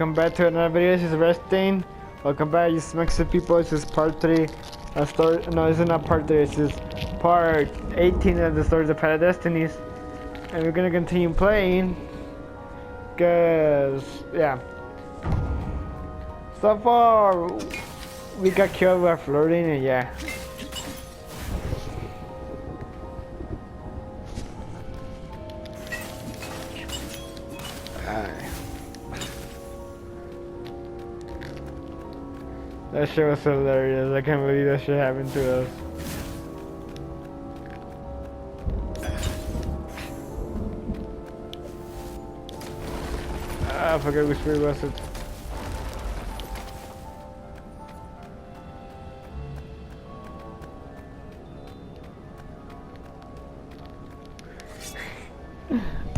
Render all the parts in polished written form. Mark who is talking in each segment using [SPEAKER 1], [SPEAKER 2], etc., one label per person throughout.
[SPEAKER 1] welcome back to another video. This is Resting. Welcome back, you Mexican people. This is part 3. No, this is not part 3. This is part 18 of the stories of Path of Destinies. And we're gonna continue playing. Cause, yeah. So far, we got killed by flirting, and yeah. That shit was hilarious. I can't believe that shit happened to us. I forget which way was it.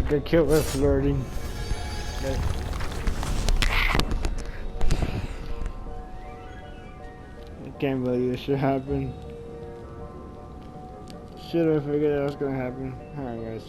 [SPEAKER 1] Get killed by flirting. Okay. Can't believe this shit happened. Should have figured that was gonna happen. Alright, guys.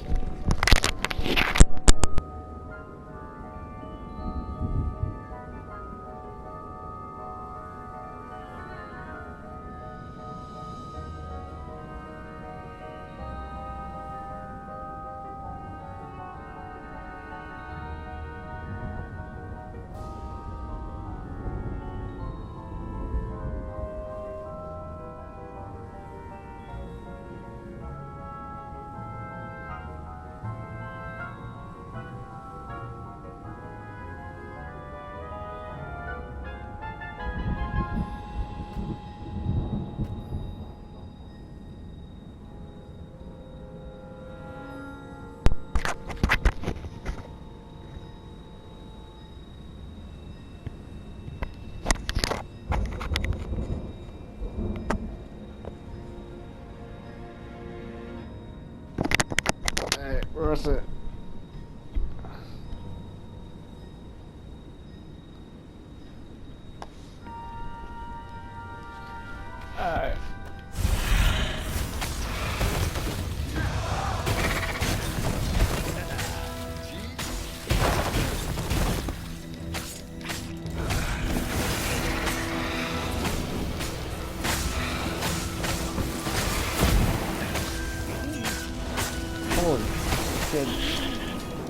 [SPEAKER 1] Where was it? Alright. Holy shit.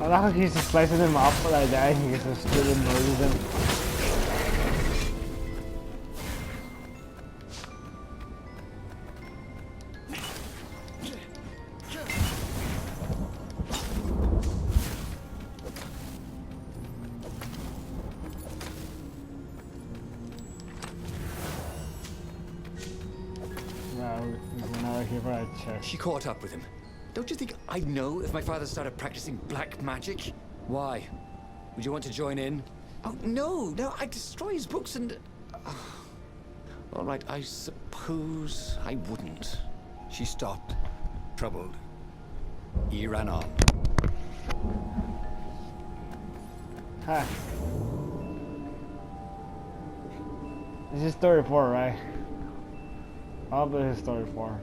[SPEAKER 1] I like how he's just slicing them up like that. He just stood and murders them. No, we're not here for a check.
[SPEAKER 2] She caught up with him. Don't you think I'd know if my father started practicing black magic? Why? Would you want to join in? Oh, no, I'd destroy his books and... All right, I suppose I wouldn't. She stopped, troubled. He ran on.
[SPEAKER 1] Huh. This is 34, right? I'll bet it's 34.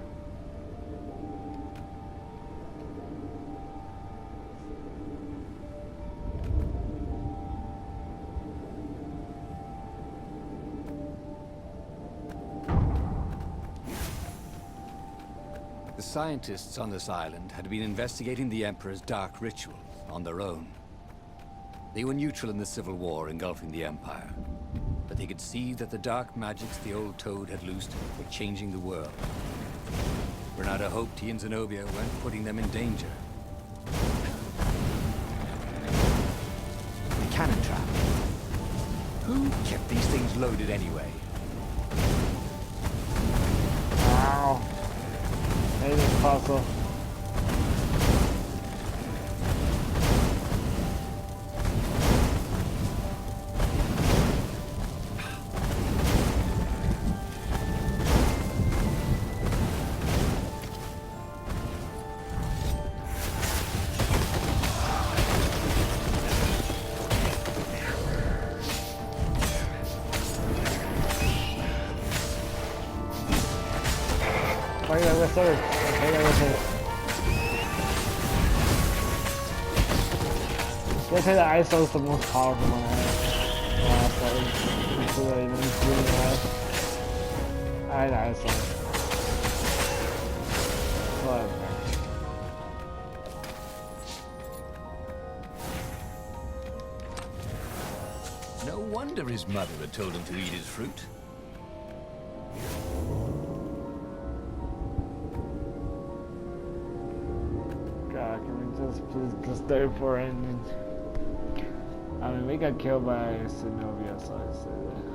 [SPEAKER 2] The scientists on this island had been investigating the Emperor's dark rituals on their own. They were neutral in the civil war engulfing the Empire, but they could see that the dark magics the old toad had loosed were changing the world. Renata hoped he and Zenobia weren't putting them in danger. The cannon trap. Who kept these things loaded anyway?
[SPEAKER 1] Wow. Maybe it's possible. Vaya, voy a hacer. They say the ISO is the most powerful one I have. It's the Ravens really high. I know, it's fine. Whatever.
[SPEAKER 2] No wonder his mother had told him to eat his fruit.
[SPEAKER 1] God, can we just please stay for it? I mean, we got killed by Zenobia, so I say that.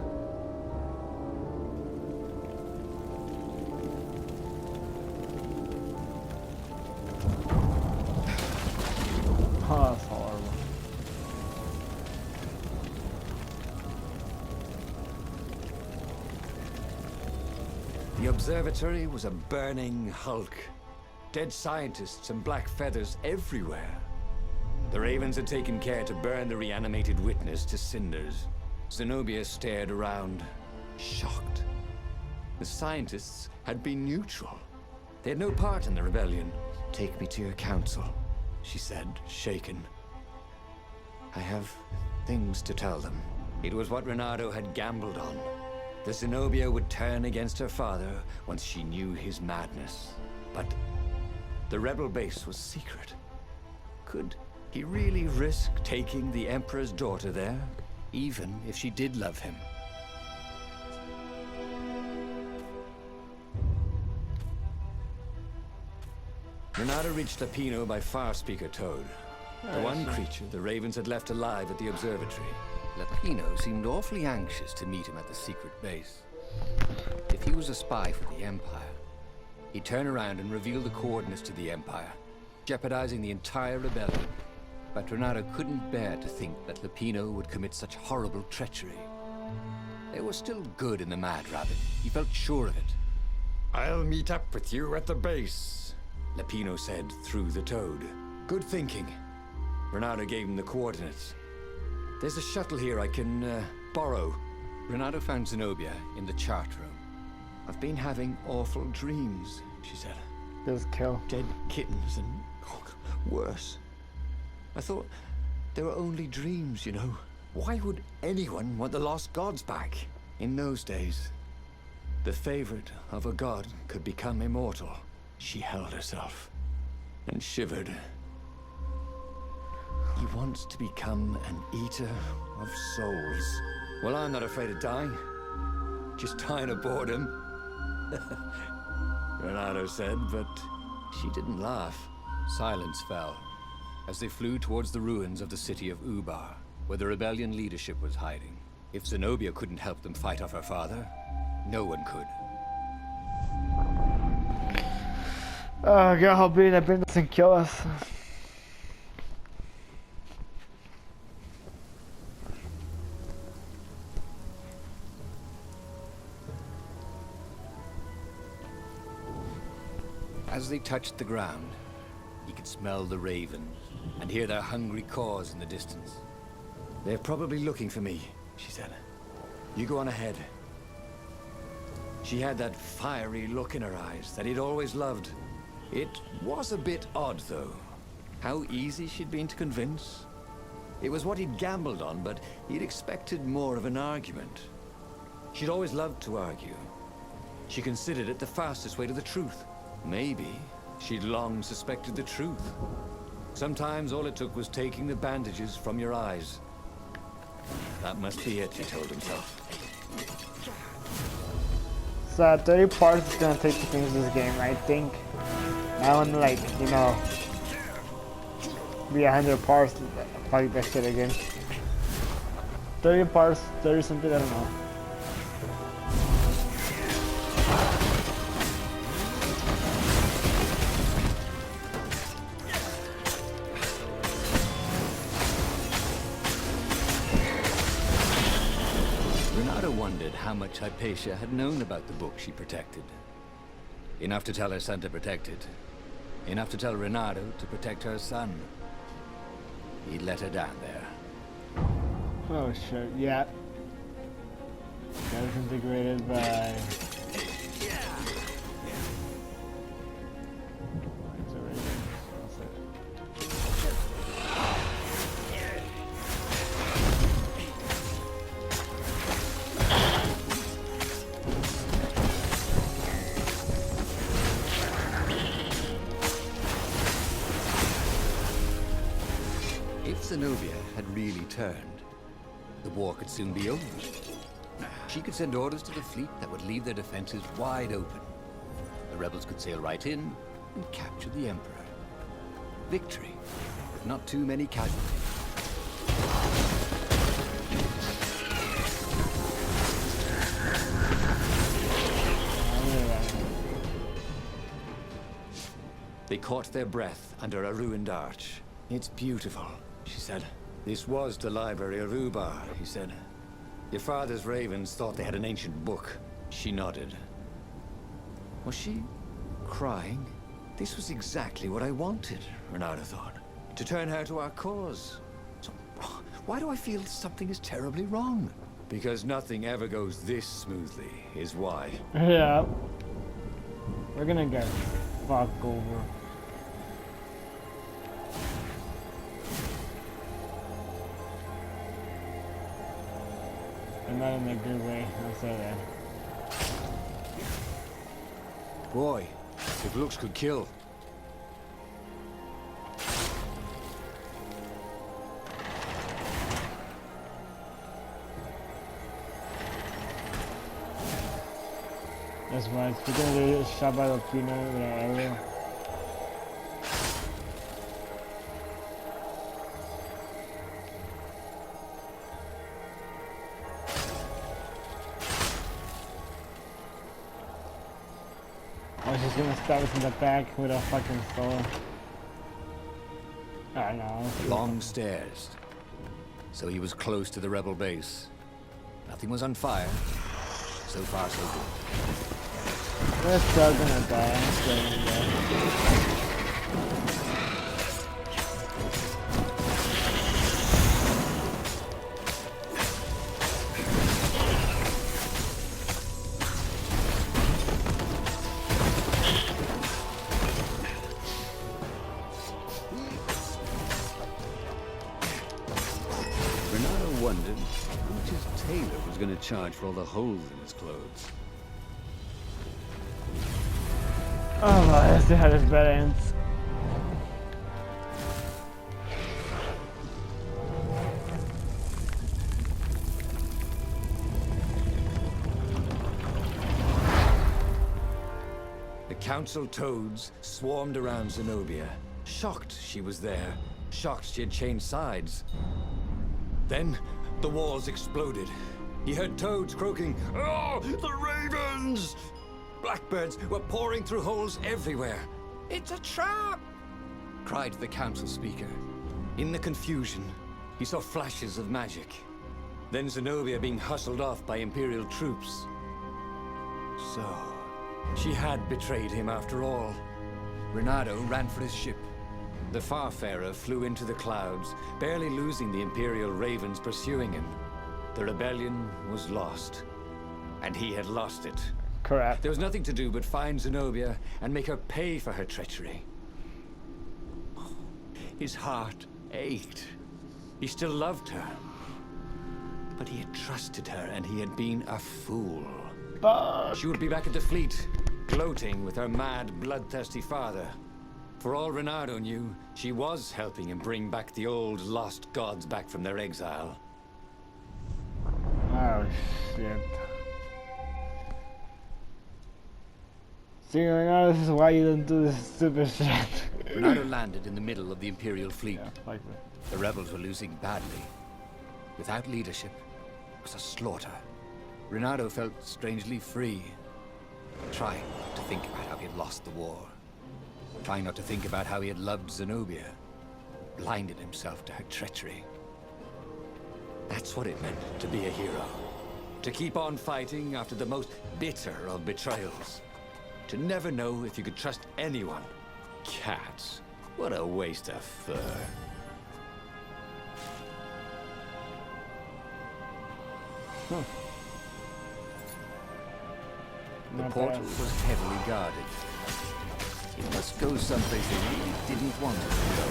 [SPEAKER 1] Oh, that's horrible.
[SPEAKER 2] The observatory was a burning hulk. Dead scientists and black feathers everywhere. The Ravens had taken care to burn the reanimated witness to cinders. Zenobia stared around, shocked. The scientists had been neutral. They had no part in the rebellion. "Take me to your council," she said, shaken. "I have things to tell them." It was what Renato had gambled on. The Zenobia would turn against her father once she knew his madness. But the rebel base was secret. Could he really risk taking the Emperor's daughter there, even if she did love him? Renato reached Lapino by Farspeaker Toad, the one creature the Ravens had left alive at the observatory. Lapino seemed awfully anxious to meet him at the secret base. If he was a spy for the Empire, he'd turn around and reveal the coordinates to the Empire, jeopardizing the entire rebellion. But Renato couldn't bear to think that Lapino would commit such horrible treachery. There was still good in the Mad Rabbit. He felt sure of it. "I'll meet up with you at the base," Lapino said through the Toad. "Good thinking." Renato gave him the coordinates. "There's a shuttle here I can borrow." Renato found Zenobia in the chart room. "I've been having awful dreams," she said.
[SPEAKER 1] Just kill.
[SPEAKER 2] "Dead kittens and worse. I thought they were only dreams, you know. Why would anyone want the lost gods back? In those days, the favorite of a god could become immortal." She held herself and shivered. "He wants to become an eater of souls." "Well, I'm not afraid of dying. Just dying of boredom," Renato said, but she didn't laugh. Silence fell as they flew towards the ruins of the city of Ubar, where the rebellion leadership was hiding. If Zenobia couldn't help them fight off her father, no one could.
[SPEAKER 1] Oh god, hopefully that bin doesn't kill us.
[SPEAKER 2] As they touched the ground, he could smell the ravens and hear their hungry caws in the distance. "They're probably looking for me," she said. "You go on ahead." She had that fiery look in her eyes that he'd always loved. It was a bit odd, though. How easy she'd been to convince. It was what he'd gambled on, but he'd expected more of an argument. She'd always loved to argue. She considered it the fastest way to the truth. Maybe she'd long suspected the truth. Sometimes all it took was taking the bandages from your eyes. That must be it, he told himself.
[SPEAKER 1] So 30 parts is gonna take to finish this game, I think. I want to, like, you know, be 100 parts, probably best it again. 30 parts, 30 something, I don't know.
[SPEAKER 2] Renato wondered how much Hypatia had known about the book she protected. Enough to tell her son to protect it. Enough to tell Renato to protect her son. He'd let her down there.
[SPEAKER 1] Oh shit, yeah. That was integrated by...
[SPEAKER 2] Zenobia had really turned, the war could soon be over. She could send orders to the fleet that would leave their defenses wide open. The rebels could sail right in and capture the Emperor. Victory, with not too many casualties. They caught their breath under a ruined arch. "It's beautiful," she said. "This was the library of Ubar," he said. "Your father's ravens thought they had an ancient book." She nodded. Was she crying? This was exactly what I wanted, Renata thought. To turn her to our cause. So, why do I feel something is terribly wrong? Because nothing ever goes this smoothly, is why.
[SPEAKER 1] Yeah. We're gonna get fucked over. And not in a good way, I'll say that.
[SPEAKER 2] Boy, if looks could kill.
[SPEAKER 1] That's why it's gonna get shot by the peanut with an arrow. I was just gonna stab us in the back with a fucking sword. I don't know.
[SPEAKER 2] Long stairs. So he was close to the rebel base. Nothing was on fire. So far, so good.
[SPEAKER 1] We're still gonna die. I'm still gonna die.
[SPEAKER 2] Wondered how much his tailor was going to charge for all the holes in his clothes.
[SPEAKER 1] Oh my, I still had his bad ends.
[SPEAKER 2] The council toads swarmed around Zenobia, shocked she was there, shocked she had changed sides. Then, the walls exploded. He heard toads croaking, "Oh, the ravens!" Blackbirds were pouring through holes everywhere. "It's a trap!" cried the council speaker. In the confusion, he saw flashes of magic. Then Zenobia being hustled off by Imperial troops. So, she had betrayed him after all. Renato ran for his ship. The Farfarer flew into the clouds, barely losing the Imperial ravens pursuing him. The rebellion was lost, and he had lost it.
[SPEAKER 1] Correct.
[SPEAKER 2] There was nothing to do but find Zenobia and make her pay for her treachery. His heart ached. He still loved her. But he had trusted her, and he had been a fool.
[SPEAKER 1] Fuck.
[SPEAKER 2] She would be back at the fleet, gloating with her mad, bloodthirsty father. For all Renato knew, she was helping him bring back the old lost gods back from their exile.
[SPEAKER 1] Oh shit. See, Renato, this is why you didn't do this stupid shit.
[SPEAKER 2] Renato landed in the middle of the Imperial fleet.
[SPEAKER 1] Yeah, like that.
[SPEAKER 2] The rebels were losing badly. Without leadership, it was a slaughter. Renato felt strangely free, trying not to think about how he had lost the war. Trying not to think about how he had loved Zenobia, blinded himself to her treachery. That's what it meant to be a hero. To keep on fighting after the most bitter of betrayals. To never know if you could trust anyone. Cats. What a waste of fur. The portal was heavily guarded. It must go someplace they really didn't want it to go.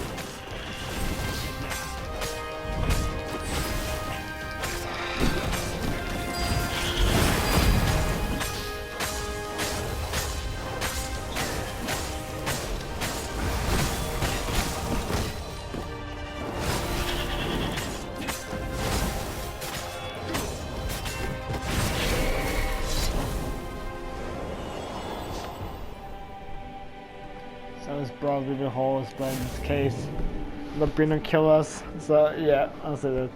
[SPEAKER 1] probably the holes, but in this case, Lapino kill us. So yeah, I'll say that.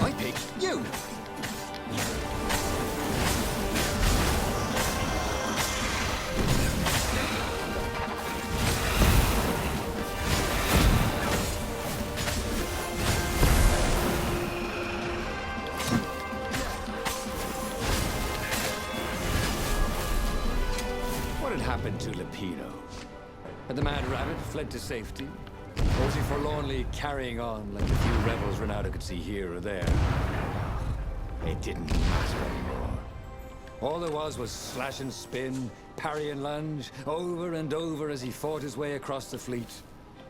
[SPEAKER 2] I picked you. What had happened to Lapino? Had the Mad Rabbit fled to safety? Or was he forlornly carrying on like the few rebels Ronaldo could see here or there? It didn't matter anymore. All there was slash and spin, parry and lunge, over and over as he fought his way across the fleet.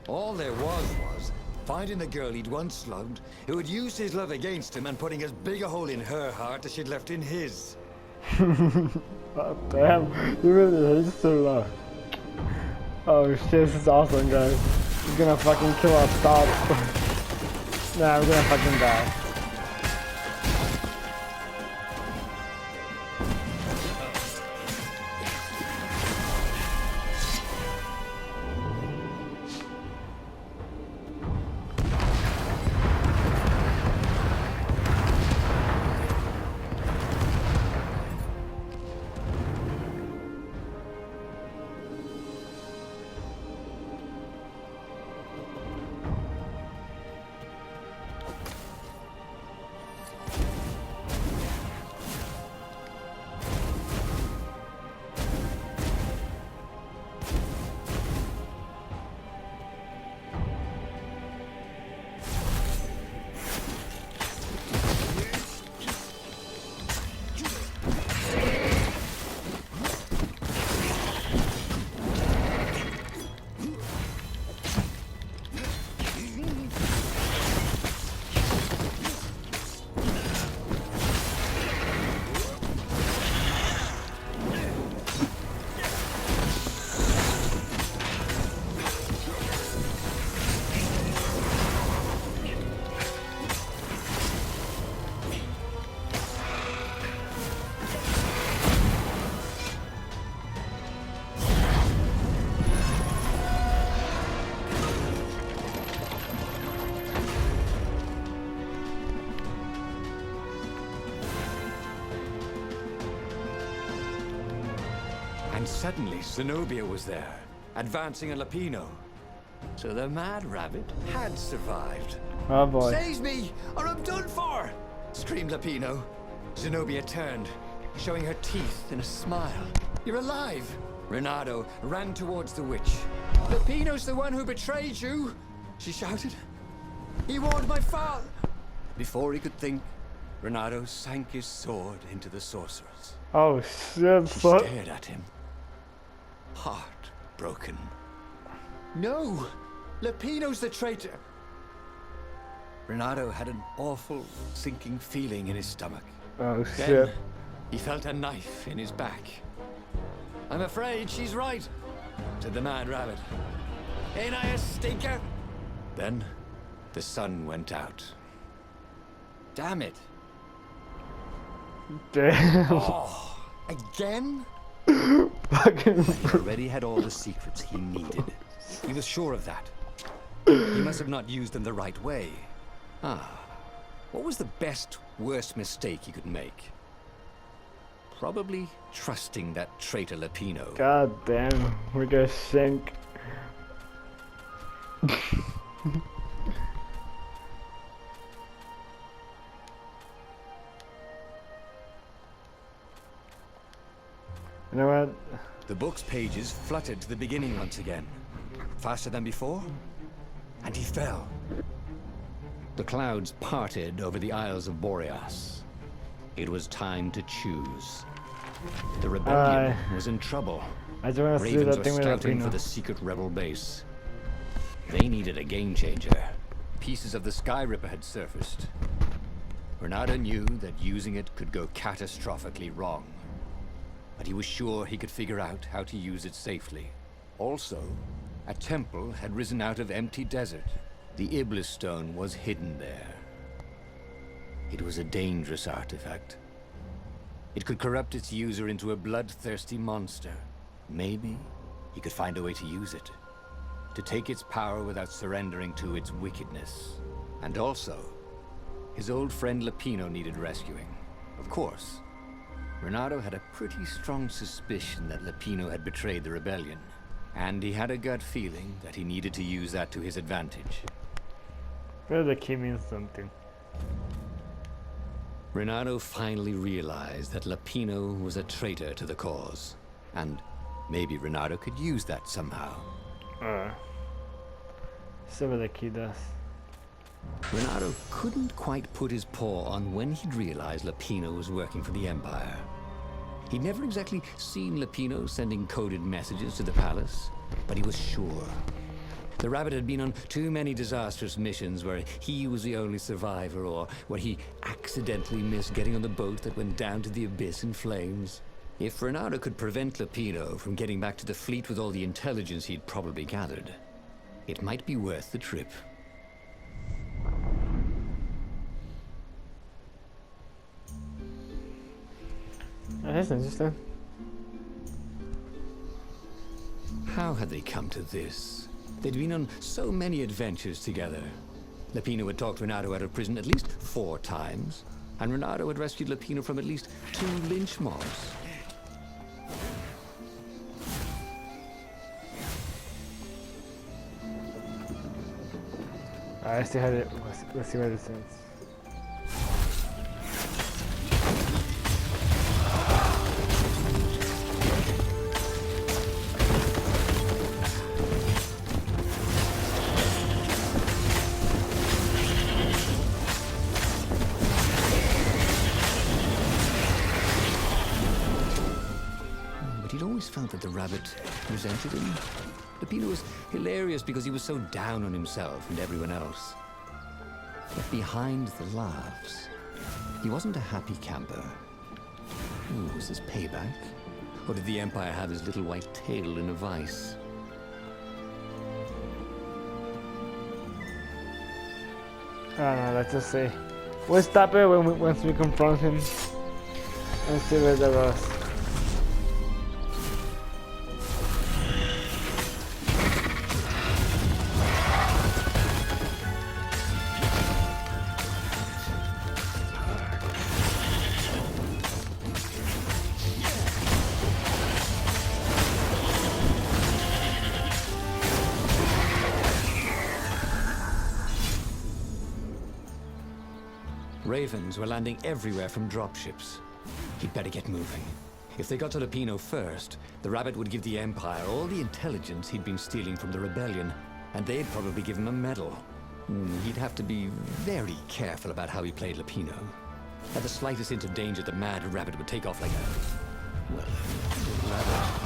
[SPEAKER 2] All there was finding the girl he'd once slugged, who had used his love against him and putting as big a hole in her heart as she'd left in his.
[SPEAKER 1] Oh, damn, you really hate so low. Oh shit, this is awesome, guys. He's gonna fucking kill us. Stop. Nah, we're gonna fucking die.
[SPEAKER 2] And suddenly, Zenobia was there, advancing a Lapino. So the Mad Rabbit had survived.
[SPEAKER 1] Oh boy.
[SPEAKER 2] Save me, or I'm done for! Screamed Lapino. Zenobia turned, showing her teeth in a smile. You're alive! Renato ran towards the witch. Lapino's the one who betrayed you! She shouted. He warned my father! Before he could think, Renato sank his sword into the sorceress.
[SPEAKER 1] Oh shit,
[SPEAKER 2] She
[SPEAKER 1] fuck.
[SPEAKER 2] stared at him, heartbroken. No! Lapino's the traitor! Renato had an awful, sinking feeling in his stomach.
[SPEAKER 1] Oh
[SPEAKER 2] Then,
[SPEAKER 1] shit.
[SPEAKER 2] he felt a knife in his back. I'm afraid she's right, said the Mad Rabbit. Ain't I a stinker? Then, the sun went out. Damn it.
[SPEAKER 1] Damn.
[SPEAKER 2] Oh, again?
[SPEAKER 1] Fucking.
[SPEAKER 2] He already had all the secrets he needed. He was sure of that. He must have not used them the right way. What was the best, worst mistake he could make? Probably trusting that traitor Lapino.
[SPEAKER 1] God damn, we're gonna sink. You know what?
[SPEAKER 2] The book's pages fluttered to the beginning once again. Faster than before, and he fell. The clouds parted over the Isles of Boreas. It was time to choose. The rebellion was in trouble.
[SPEAKER 1] I just want to see
[SPEAKER 2] Ravens
[SPEAKER 1] that
[SPEAKER 2] were
[SPEAKER 1] thing with
[SPEAKER 2] scouting
[SPEAKER 1] Lapino.
[SPEAKER 2] for the secret rebel base. They needed a game changer. Pieces of the Sky Ripper had surfaced. Renata knew that using it could go catastrophically wrong. But he was sure he could figure out how to use it safely. Also, a temple had risen out of empty desert. The Iblis stone was hidden there. It was a dangerous artifact. It could corrupt its user into a bloodthirsty monster. Maybe he could find a way to use it. To take its power without surrendering to its wickedness. And also, his old friend Lapino needed rescuing. Of course, Renato had a pretty strong suspicion that Lapino had betrayed the rebellion. And he had a gut feeling that he needed to use that to his advantage.
[SPEAKER 1] Well, the key means something.
[SPEAKER 2] Renato finally realized that Lapino was a traitor to the cause. And maybe Renato could use that somehow.
[SPEAKER 1] See what the key does.
[SPEAKER 2] Renato couldn't quite put his paw on when he'd realized Lapino was working for the Empire. He'd never exactly seen Lapino sending coded messages to the palace, but he was sure. The rabbit had been on too many disastrous missions where he was the only survivor, or where he accidentally missed getting on the boat that went down to the abyss in flames. If Renato could prevent Lapino from getting back to the fleet with all the intelligence he'd probably gathered, it might be worth the trip.
[SPEAKER 1] That's interesting.
[SPEAKER 2] How had they come to this? They'd been on so many adventures together. Lapino had talked Renato out of prison at least 4 times, and Renato had rescued Lapino from at least 2 lynch mobs.
[SPEAKER 1] I still had it. Let's see what it says.
[SPEAKER 2] But he'd always felt that the rabbit resented him. Lapino was hilarious because he was so down on himself and everyone else. But behind the laughs, he wasn't a happy camper. Ooh, was this payback? Or did the Empire have his little white tail in a vice?
[SPEAKER 1] I don't know, let's just see. We'll stop it once we confront him. And see where that goes.
[SPEAKER 2] Ravens were landing everywhere from dropships. He'd better get moving. If they got to Lapino first, the rabbit would give the Empire all the intelligence he'd been stealing from the rebellion, and they'd probably give him a medal. He'd have to be very careful about how he played Lapino. At the slightest hint of danger, the mad rabbit would take off like a... well, rabbit.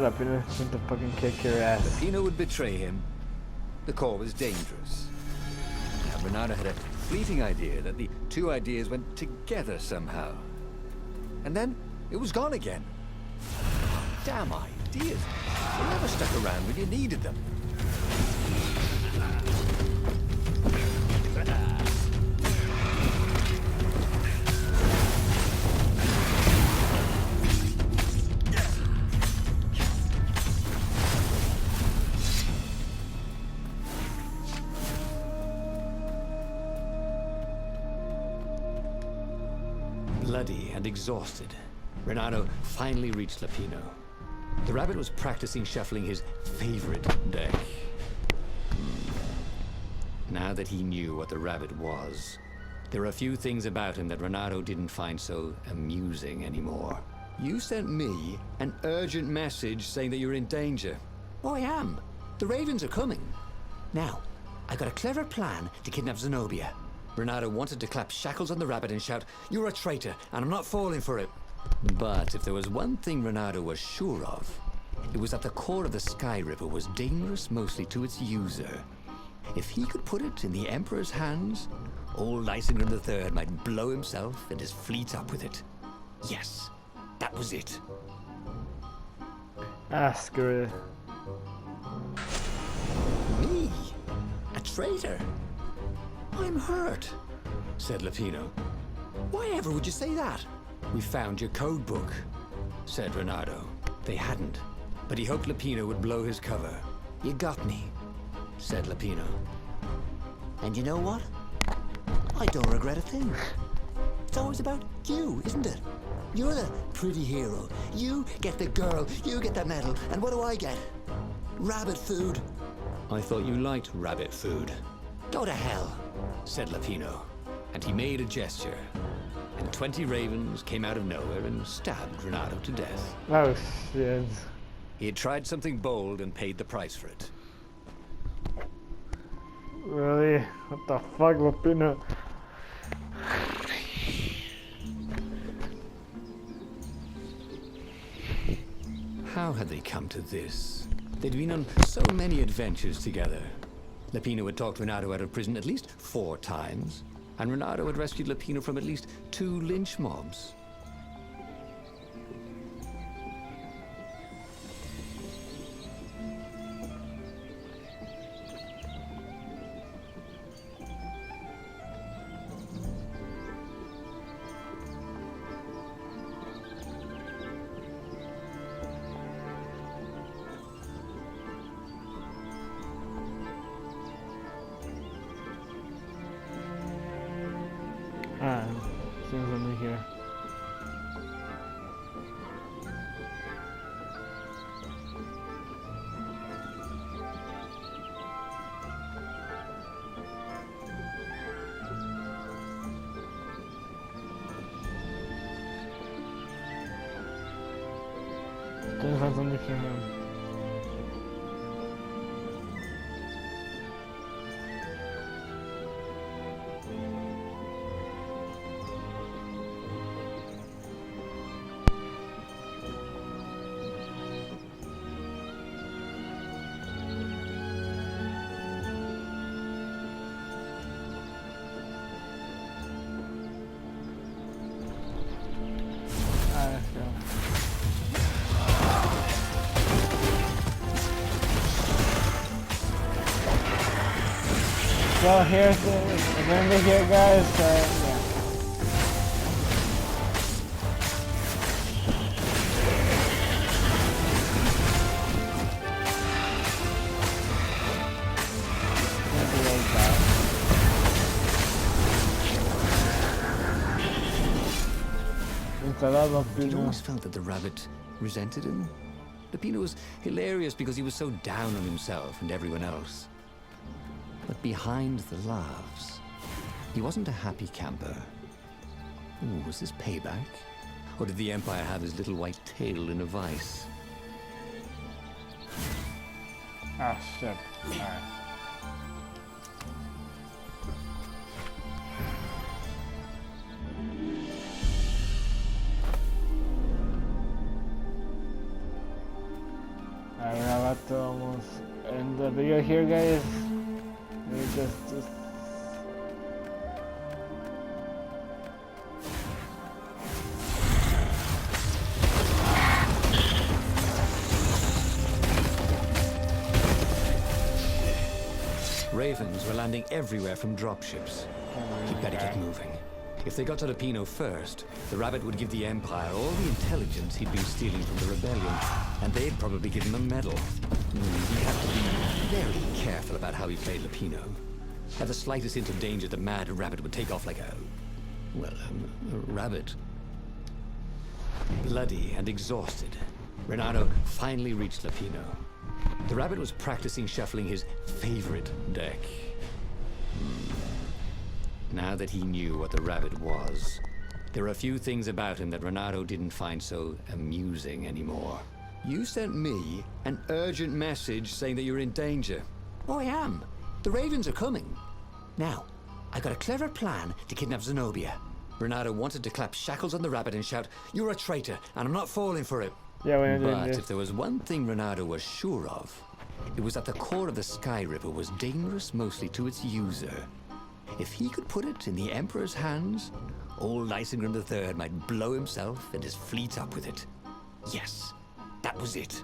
[SPEAKER 1] Lapino is going to fucking kick your ass.
[SPEAKER 2] Lapino would betray him. The core was dangerous. And Renato had a fleeting idea that the 2 ideas went together somehow. And then it was gone again. Damn ideas. They never stuck around when you needed them. Bloody and exhausted, Renato finally reached Lapino. The rabbit was practicing shuffling his favorite deck. now that he knew what the rabbit was, there were a few things about him that Renato didn't find so amusing anymore. You sent me an urgent message saying that you're in danger. Oh, I am. The ravens are coming. Now, I got a clever plan to kidnap Zenobia. Renato wanted to clap shackles on the rabbit and shout, "You're a traitor, and I'm not falling for it." But if there was one thing Renato was sure of, it was that the core of the Sky River was dangerous mostly to its user. If he could put it in the Emperor's hands, old Lysander III might blow himself and his fleet up with it. Yes, that was it.
[SPEAKER 1] Ah, screw it.
[SPEAKER 2] Me? A traitor? I'm hurt, said Lapino. Why ever would you say that? We found your code book, said Renato. They hadn't, but he hoped Lapino would blow his cover. You got me, said Lapino. And you know what? I don't regret a thing. It's always about you, isn't it? You're the pretty hero. You get the girl, you get the medal, and what do I get? Rabbit food. I thought you liked rabbit food. Go to hell, said Lapino. And he made a gesture. And 20 ravens came out of nowhere and stabbed Renato to death.
[SPEAKER 1] Oh, shit.
[SPEAKER 2] He had tried something bold and paid the price for it.
[SPEAKER 1] Really? What the fuck, Lapino?
[SPEAKER 2] How had they come to this? They'd been on so many adventures together. Lapino had talked Renato out of prison at least 4 times, and Renato had rescued Lapino from at least 2 lynch mobs.
[SPEAKER 1] Ah, seems something here. There's something here. So here's the remember here, guys. Yeah.
[SPEAKER 2] He'd always felt that the rabbit resented him. Lapino was hilarious because he was so down on himself and everyone else. But behind the laughs, he wasn't a happy camper. Ooh, was this payback? Or did the Empire have his little white tail in a vice?
[SPEAKER 1] Ah, shit. Alright. We're about to almost end the video here, guys. We just
[SPEAKER 2] Ravens were landing everywhere from dropships. He'd better get moving. If they got to Lapino first, the rabbit would give the Empire all the intelligence he'd been stealing from the rebellion, and they'd probably give him a medal. He'd have to be very careful about how he played Lapino. At the slightest hint of danger, the mad rabbit would take off like a rabbit. Bloody and exhausted, Renato finally reached Lapino. The rabbit was practicing shuffling his favorite deck. now that he knew what the rabbit was, there were a few things about him that Renato didn't find so amusing anymore. You sent me an urgent message saying that you're in danger. Oh, I am. The Ravens are coming. Now, I got a clever plan to kidnap Zenobia. Renato wanted to clap shackles on the rabbit and shout, "You're a traitor, and I'm not falling for it."
[SPEAKER 1] Yeah, we're not doing
[SPEAKER 2] But
[SPEAKER 1] this.
[SPEAKER 2] if there was one thing Renato was sure of, it was that the core of the Sky Ripper was dangerous mostly to its user. If he could put it in the Emperor's hands, old Isengrim III might blow himself and his fleet up with it. Yes, that was it.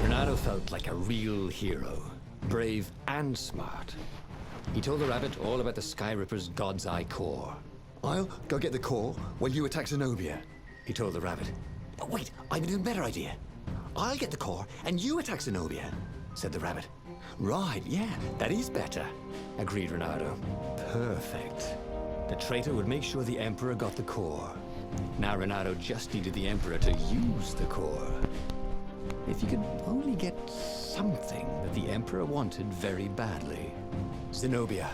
[SPEAKER 2] Renato felt like a real hero, brave and smart. He told the rabbit all about the Sky Ripper's God's Eye core. "I'll go get the core while you attack Zenobia," he told the rabbit. "Oh, wait, I have an even better idea. I'll get the core and you attack Zenobia," said the rabbit. "Right, yeah, that is better," agreed Renato. Perfect. The traitor would make sure the Emperor got the core. Now Renato just needed the Emperor to use the core. If he could only get something that the Emperor wanted very badly. Zenobia.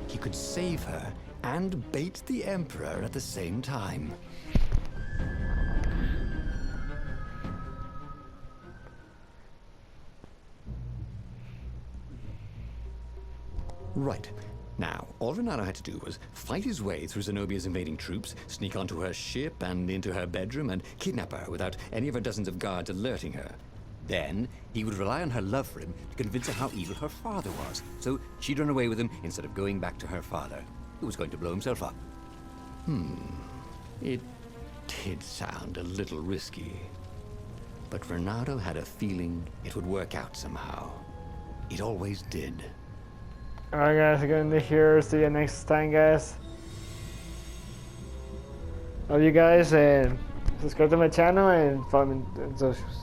[SPEAKER 2] He could save her and bait the Emperor at the same time. Right. Now, all Renato had to do was fight his way through Zenobia's invading troops, sneak onto her ship and into her bedroom, and kidnap her without any of her dozens of guards alerting her. Then, he would rely on her love for him to convince her how evil her father was, so she'd run away with him instead of going back to her father, who was going to blow himself up. It did sound a little risky. But Renato had a feeling it would work out somehow. It always did.
[SPEAKER 1] Alright guys, we're gonna end here. See you next time, guys. Love you guys, and subscribe to my channel and follow me on socials.